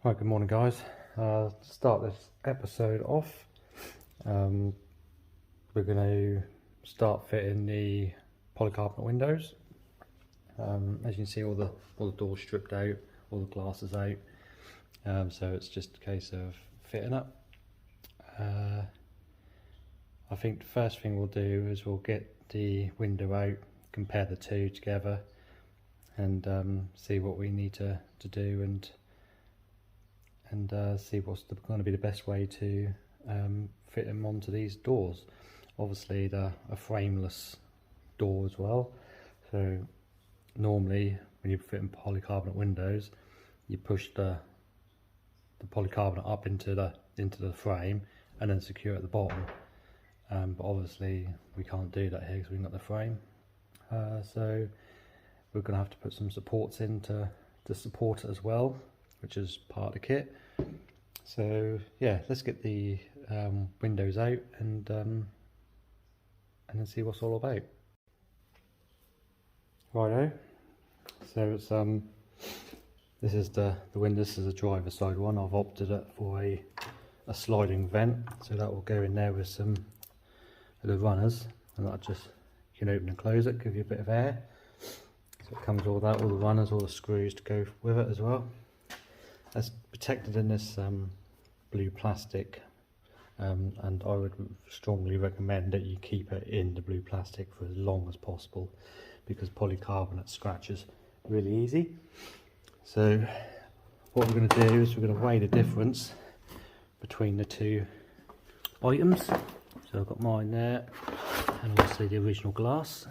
Right, good morning guys. To start this episode off, we're going to start fitting the polycarbonate windows. As you can see, all the doors stripped out, all the glasses out, so it's just a case of fitting up. I think the first thing we'll do is we'll get the window out, compare the two together, and see what we need to do and see what's going to be the best way to fit them onto these doors. Obviously they're a frameless door as well, so normally when you're fitting polycarbonate windows you push the polycarbonate up into the frame and then secure at the bottom, but obviously we can't do that here because we've got the frame, so we're going to have to put some supports in to support it as well, which is part of the kit. So yeah, let's get the windows out and then see what's all about. Righto, so it's this is the window. This is a driver side one. I've opted it for a sliding vent, so that will go in there with some of the runners, and that just, you can open and close it, give you a bit of air. So it comes with all that, all the runners, all the screws to go with it as well. That's protected in this blue plastic, and I would strongly recommend that you keep it in the blue plastic for as long as possible, because polycarbonate scratches really easy. So what we're going to do is we're going to weigh the difference between the two items. So I've got mine there, and obviously the original glass.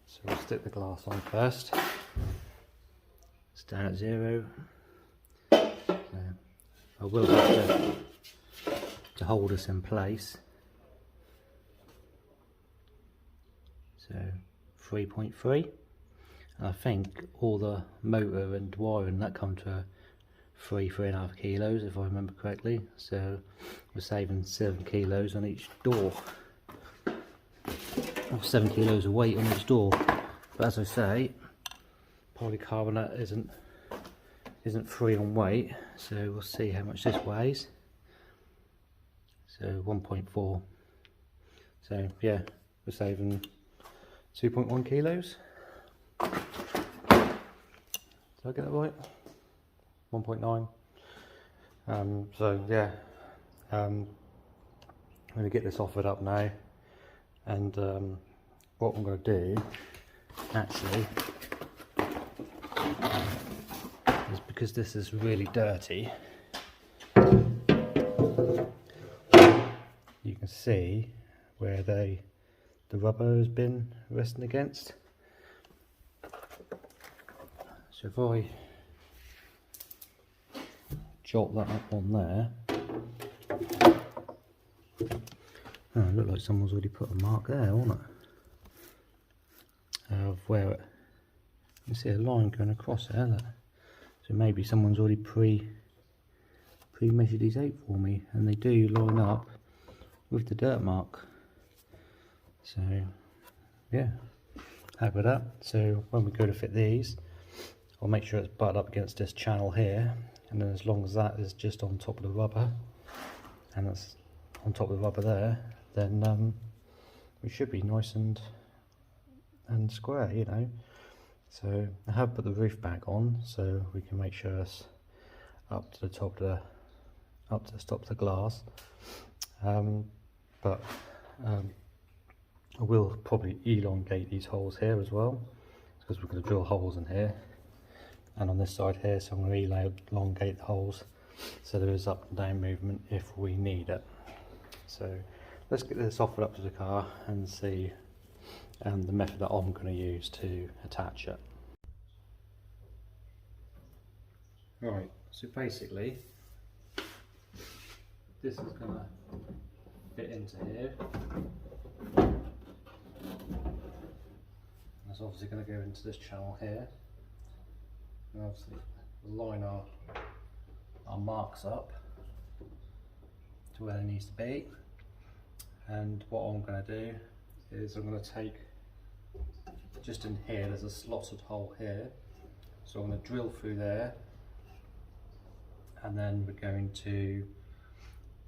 So we'll stick the glass on first. It's down at 0. I will have to hold this in place. So 3.3. I think all the motor and wiring that come to 3.5 kilos if I remember correctly. So we're saving 7 kilos on each door, or 7 kilos of weight on each door. But as I say, polycarbonate isn't free on weight, so we'll see how much this weighs. So 1.4. So yeah, we're saving 2.1 kilos. Did I get that right? 1.9. So yeah, I'm going to get this offered up now, and what I'm going to do actually is, because this is really dirty, you can see where the rubber has been resting against. So if I jot that up on there, oh, it looks like someone's already put a mark there, hasn't it? Of where it, you can see a line going across there, look. So maybe someone's already pre-measured these out for me, and they do line up with the dirt mark. So yeah, happy with that. So when we go to fit these, I'll make sure it's butted up against this channel here, and then as long as that is just on top of the rubber, and it's on top of the rubber there, then we should be nice and square, you know. So I have put the roof back on, so we can make sure it's up to the top of the glass. But I will probably elongate these holes here as well, because we're going to drill holes in here and on this side here, so I'm going to elongate the holes so there is up and down movement if we need it. So let's get this offered up to the car and see the method that I'm going to use to attach it. Right, so basically this is going to fit into here. That's obviously going to go into this channel here, and obviously line our marks up to where it needs to be. And what I'm going to do is I'm going to take, just in here there's a slotted hole here, so I'm going to drill through there and then we're going to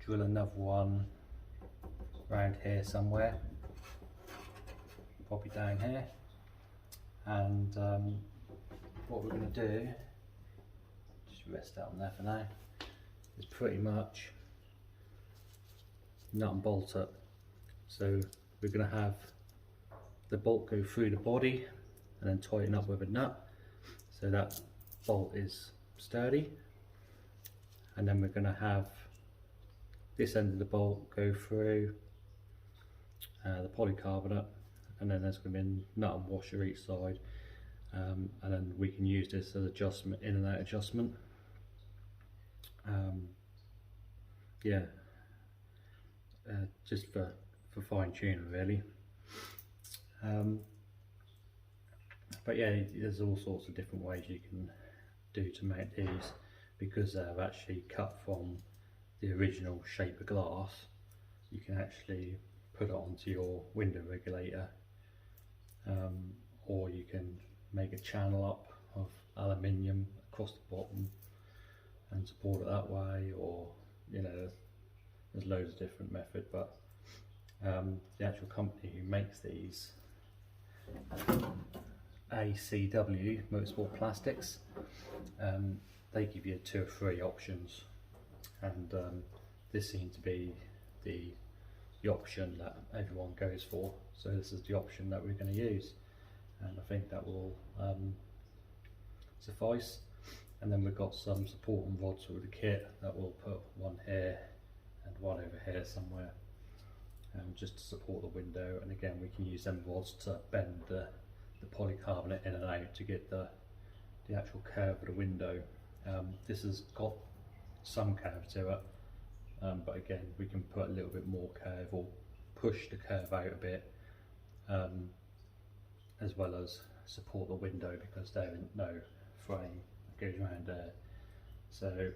drill another one around here somewhere, probably down here. And what we're going to do, just rest that on there for now, is pretty much nut and bolt it. So we're going to have the bolt go through the body and then tighten up with a nut so that bolt is sturdy, and then we're going to have this end of the bolt go through the polycarbonate, and then there's going to be a nut and washer each side, and then we can use this as adjustment, in and out adjustment. Yeah, just for fine tuning really. But yeah, there's all sorts of different ways you can do to make these, because they're actually cut from the original shape of glass. You can actually put it onto your window regulator, or you can make a channel up of aluminium across the bottom and support it that way, or you know, there's loads of different methods. But the actual company who makes these, ACW Motorsport Plastics, they give you 2 or 3 options, and this seems to be the option that everyone goes for, so this is the option that we're going to use, and I think that will suffice. And then we've got some supporting rods with the kit that we'll put one here and one over here somewhere, just to support the window. And again, we can use them rods to bend the polycarbonate in and out to get the actual curve of the window. This has got some curve to it, but again, we can put a little bit more curve or push the curve out a bit, as well as support the window, because there isn't no frame that goes around there. So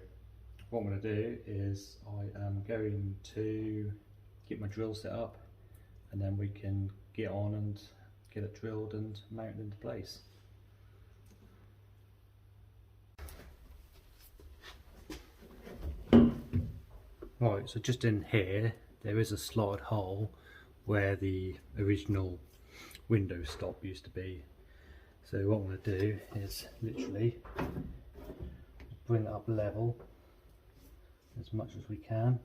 what I'm going to do is I am going to get my drill set up, and then we can get on and get it drilled and mounted into place. Right, so just in here there is a slotted hole where the original window stop used to be. So what I'm going to do is literally bring it up level as much as we can.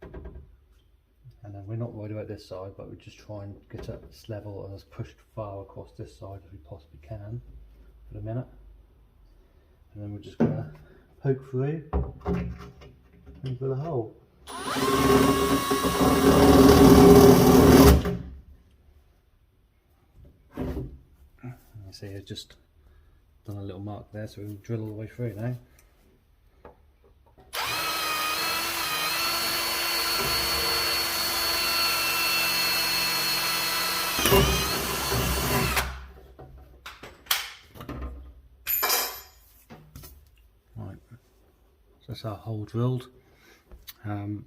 And then we're not worried about this side, but we just try and get it as level and as pushed far across this side as we possibly can for a minute. And then we're just going to poke through and drill a hole. You see, I've just done a little mark there, so we'll drill all the way through now. Right, so that's our hole drilled. I'm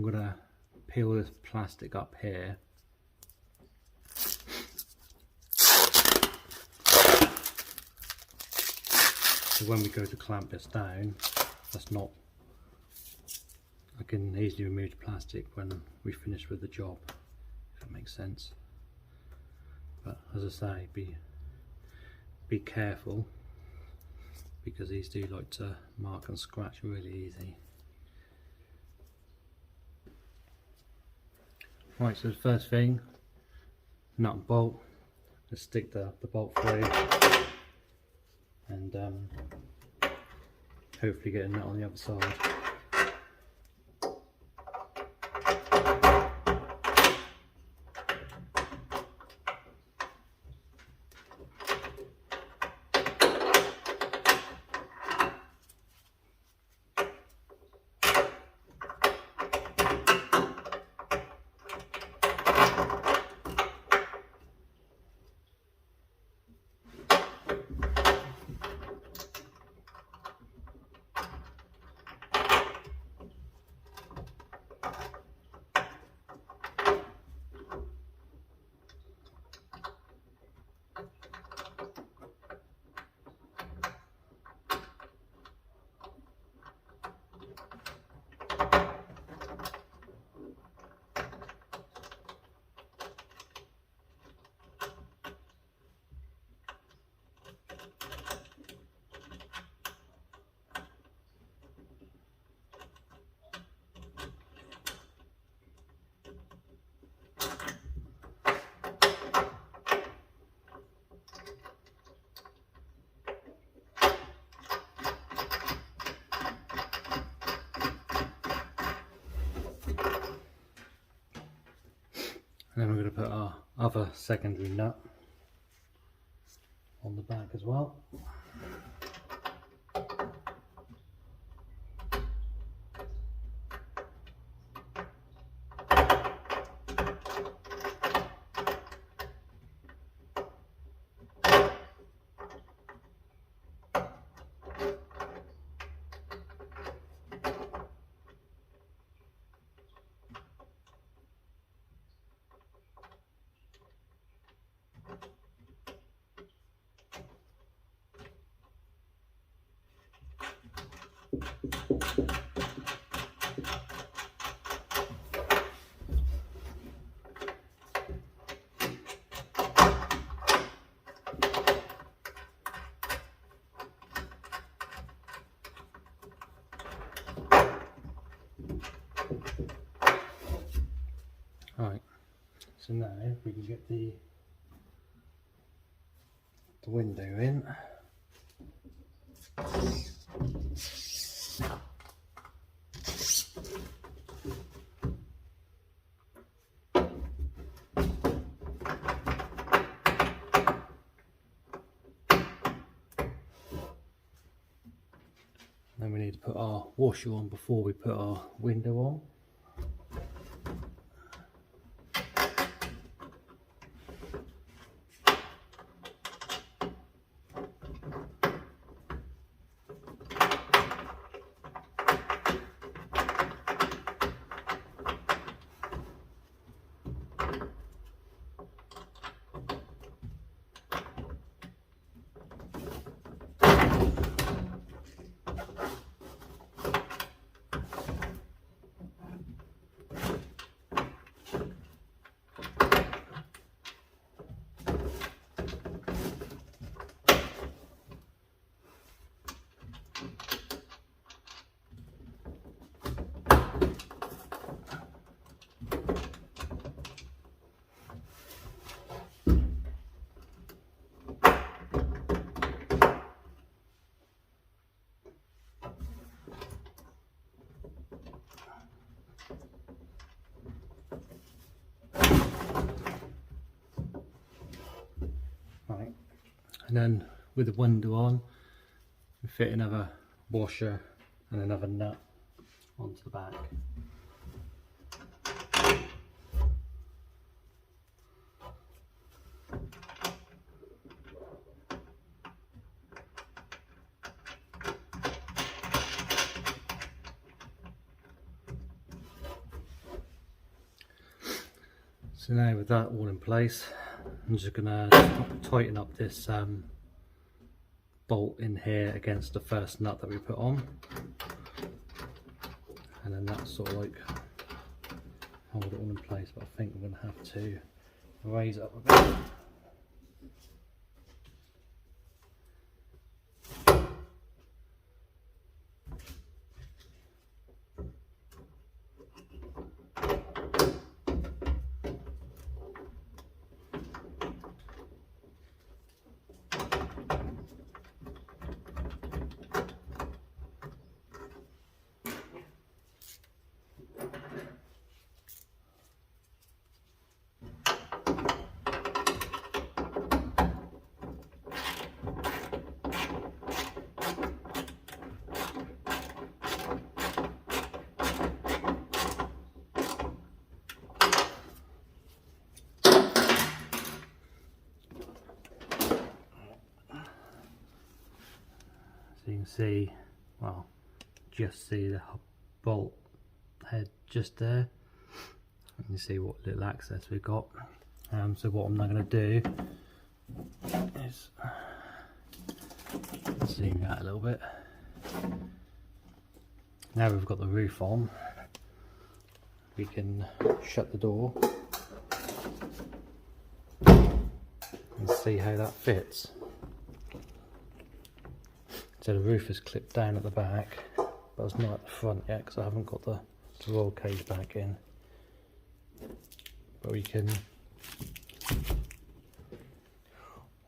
going to peel this plastic up here. So when we go to clamp this down, I can easily remove the plastic when we finish with the job, if that makes sense. But as I say, be careful, because these do like to mark and scratch really easy. Right, so the first thing, nut and bolt. Let's stick the bolt through, and hopefully get a nut on the other side. And then we're going to put our other secondary nut on the back as well. Right, so now if we can get the window in. Then we need to put our washer on before we put our window on. Right, and then with the window on, we fit another washer and another nut onto the back. So now with that all in place, I'm just going to tighten up this bolt in here against the first nut that we put on, and then that's sort of like hold it all in place, but I think I'm going to have to raise it up a bit. So you can see, well, just see the bolt head just there. You can see what little access we've got. So what I'm now going to do is zoom out a little bit. Now we've got the roof on, we can shut the door and see how that fits. So the roof is clipped down at the back, but it's not at the front yet because I haven't got the roll cage back in. But we can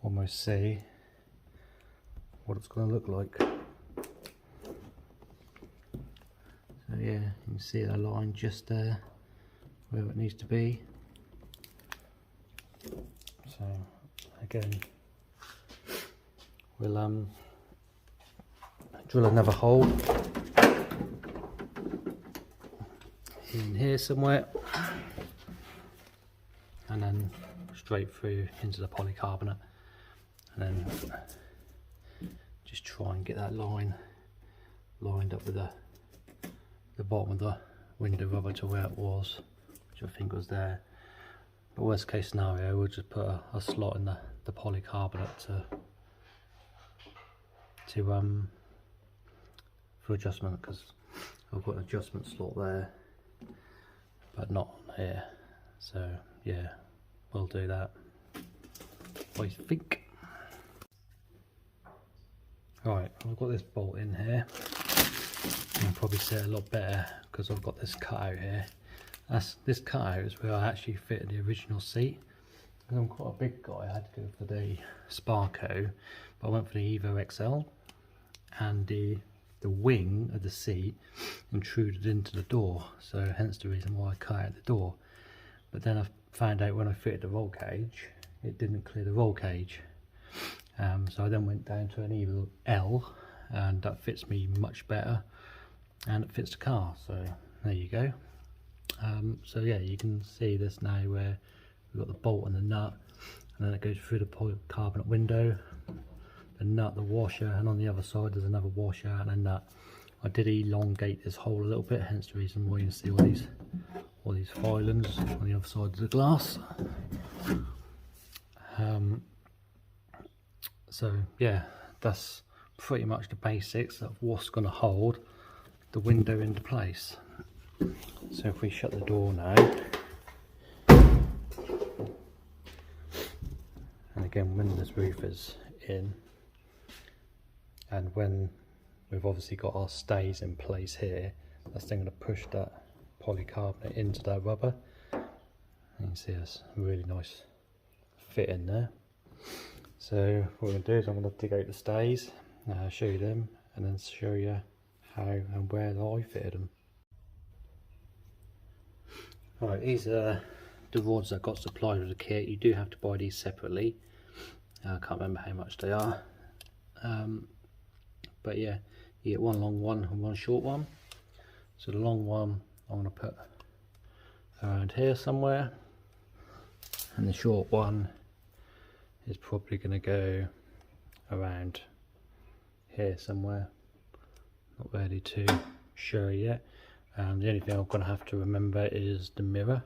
almost see what it's going to look like. So yeah, you can see the line just there where it needs to be. So again, we'll drill another hole in here somewhere, and then straight through into the polycarbonate, and then just try and get that line lined up with the bottom of the window rubber to where it was, which I think was there. But worst case scenario, we'll just put a slot in the polycarbonate for adjustment, because I've got an adjustment slot there but not here. So yeah, we'll do that, I think. Right, I've got this bolt in here. You can probably see it a lot better because I've got this cutout here. This cutout is where I actually fitted the original seat. Because I'm quite a big guy, I had to go for the Sparco, but I went for the Evo XL, and the wing of the seat intruded into the door, so hence the reason why I cut out the door. But then I found out when I fitted the roll cage, it didn't clear the roll cage. So I then went down to an Evo L, and that fits me much better, and it fits the car. So there you go. So yeah, you can see this now where we've got the bolt and the nut, and then it goes through the polycarbonate window, the nut, the washer, and on the other side there's another washer and a nut. I did elongate this hole a little bit, hence the reason why you can see all these filings on the other side of the glass. So yeah, that's pretty much the basics of what's going to hold the window into place. So if we shut the door now, and again when this roof is in, and when we've obviously got our stays in place here, that's then going to push that polycarbonate into that rubber. You can see there's a really nice fit in there. So what we're going to do is I'm going to dig out the stays, show you them, and then show you how and where I fitted them. Right, these are the rods that got supplied with the kit. You do have to buy these separately. I can't remember how much they are. But yeah, you get one long one and one short one. So the long one I'm going to put around here somewhere, and the short one is probably going to go around here somewhere. Not ready to show yet. The only thing I'm going to have to remember is the mirror.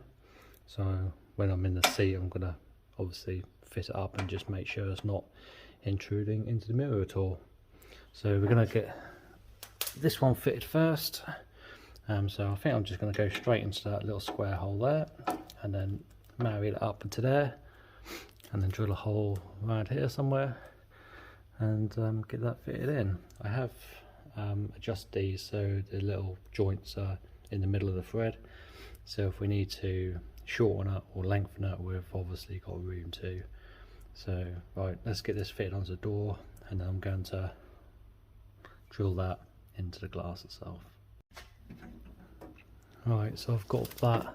So when I'm in the seat, I'm going to obviously fit it up and just make sure it's not intruding into the mirror at all. So we're going to get this one fitted first. So I think I'm just going to go straight into that little square hole there, and then marry it up into there, and then drill a hole around here somewhere, and get that fitted in. I have adjusted these so the little joints are in the middle of the thread, so if we need to shorten it or lengthen it, we've obviously got room to. So right, let's get this fitted onto the door, and then I'm going to drill that into the glass itself. Right, so I've got that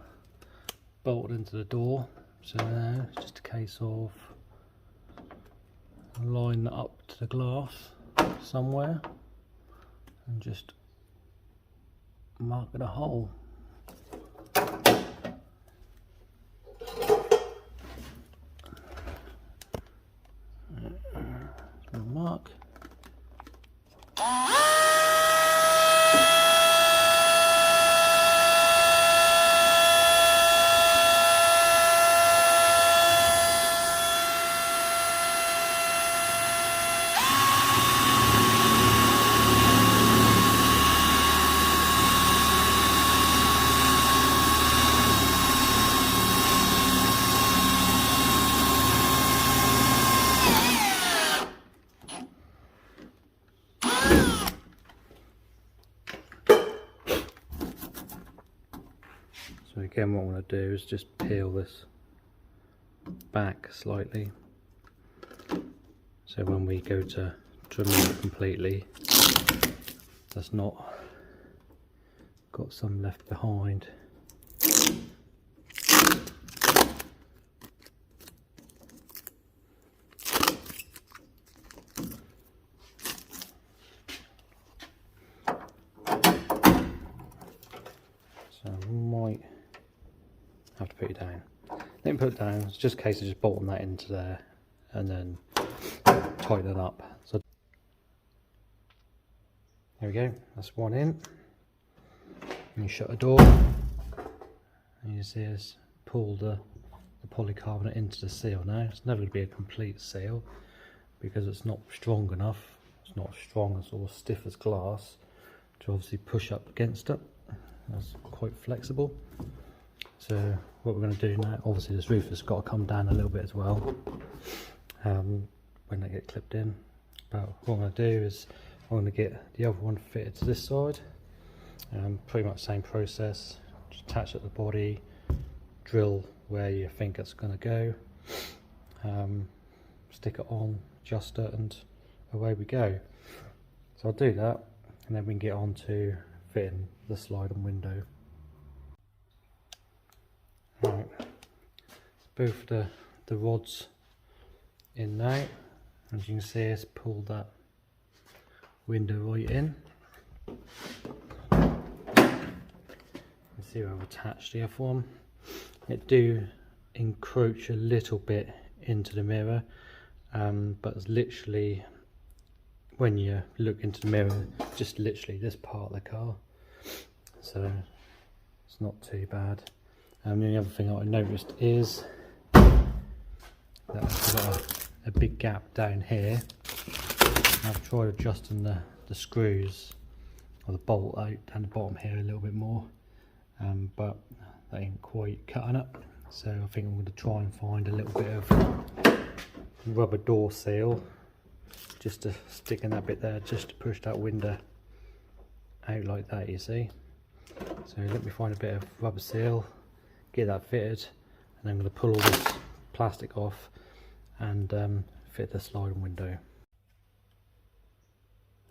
bolted into the door, so now it's just a case of line that up to the glass somewhere and just marking a hole. Mark. So again, what I'm going to do is just peel this back slightly, so when we go to remove it completely, that's not got some left behind. put you down. Then put it down, it's just a case of just bolting that into there and then tighten it up. So there we go, that's one in. And you shut the door and you see us pull the polycarbonate into the seal. Now it's never going to be a complete seal because it's not strong enough, it's not strong and sort of stiff as glass to obviously push up against it. That's quite flexible. So what we're going to do now, obviously this roof has got to come down a little bit as well when they get clipped in. But what I'm going to do is I'm going to get the other one fitted to this side. Pretty much same process, just attach at the body, drill where you think it's going to go, stick it on, adjust it, and away we go. So I'll do that and then we can get on to fitting the sliding window. Right, both the rods in now. As you can see, it's pulled that window right in. You can see I've attached the other one. It do encroach a little bit into the mirror, but it's literally, when you look into the mirror, just literally this part of the car, so it's not too bad. The only other thing I noticed is that I've got a big gap down here. I've tried adjusting the screws or the bolt out down the bottom here a little bit more, but that ain't quite cutting it. So I think I'm going to try and find a little bit of rubber door seal just to stick in that bit there, just to push that window out like that, you see. So let me find a bit of rubber seal, get that fitted, and I'm going to pull all this plastic off and fit the sliding window.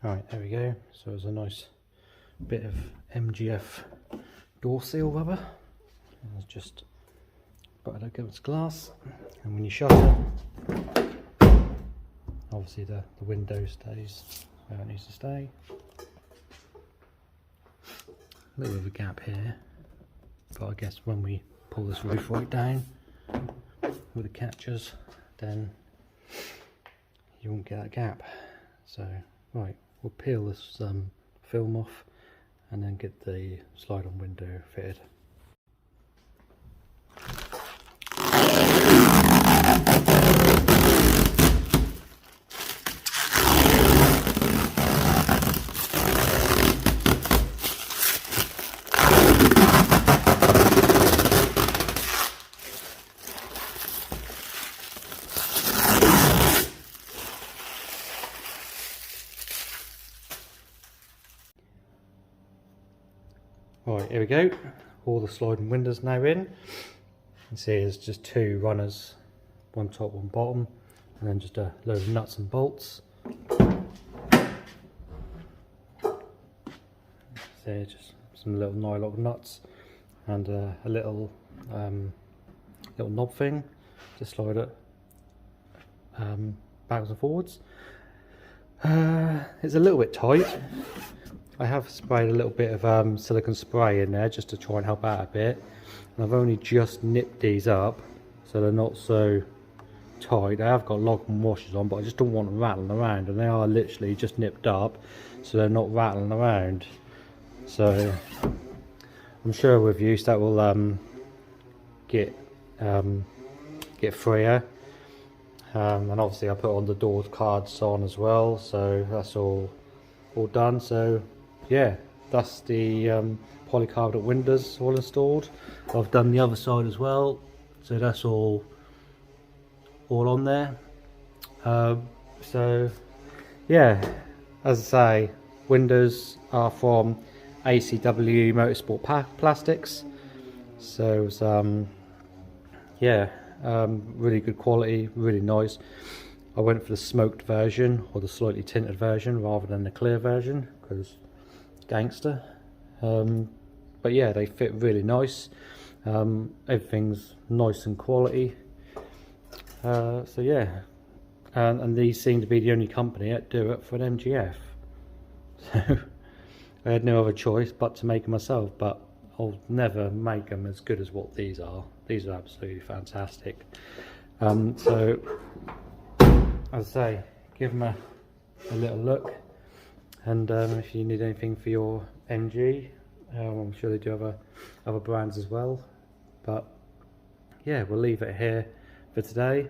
Alright, there we go. So it's a nice bit of MGF door seal rubber. It's just buttered against glass, and when you shut it, obviously the window stays where it needs to stay. A little bit of a gap here, but I guess when we pull this roof right down with the catchers, then you won't get that gap. So right, we'll peel this film off and then get the slide-on window fitted. Right, here we go. All the sliding windows now in. You can see there's just two runners, one top, one bottom, and then just a load of nuts and bolts. So just some little nylock nuts and a little knob thing to slide it backwards and forwards. It's a little bit tight. I have sprayed a little bit of silicone spray in there just to try and help out a bit, and I've only just nipped these up so they're not so tight. I have got log and washers on, but I just don't want them rattling around, and they are literally just nipped up so they're not rattling around. So I'm sure with use that will get freer, and obviously I put on the door cards on as well, so that's all done. So yeah, that's the polycarbonate windows all installed. I've done the other side as well, so that's all on there. So yeah, as I say, windows are from ACW Motorsport Plastics, so it's, yeah, really good quality, really nice. I went for the smoked version or the slightly tinted version rather than the clear version because gangster. But yeah, they fit really nice. Everything's nice and quality. So yeah, and these seem to be the only company that do it for an MGF. So I had no other choice but to make them myself. But I'll never make them as good as what these are. these are absolutely fantastic. So as I say, give them a little look, and if you need anything for your MG, I'm sure they do have other brands as well. But yeah, we'll leave it here for today.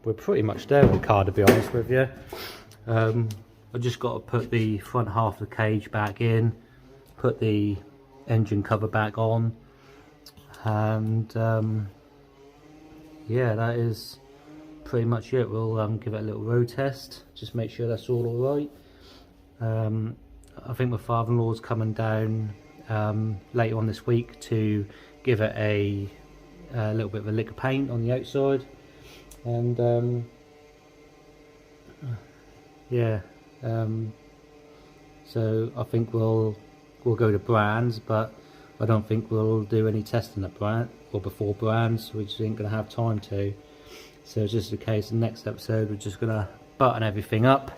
We're pretty much there with the car, to be honest with you. I just got to put the front half of the cage back in, put the engine cover back on, and yeah, that is pretty much it. We'll give it a little road test, just make sure that's all alright. I think my father-in-law's coming down later on this week to give it a little bit of a lick of paint on the outside, and yeah, so I think we'll go to brands, but I don't think we'll do any testing at brand or before brands. We just ain't gonna have time to. So it's just a case of next episode we're just gonna button everything up,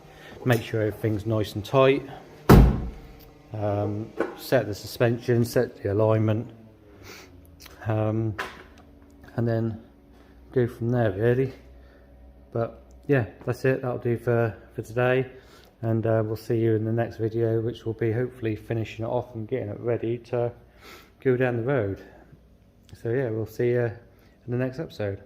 make sure everything's nice and tight, set the suspension, set the alignment, and then go from there really. But yeah, that's it. That'll do for today, and we'll see you in the next video, which will be hopefully finishing it off and getting it ready to go down the road. So yeah, we'll see you in the next episode.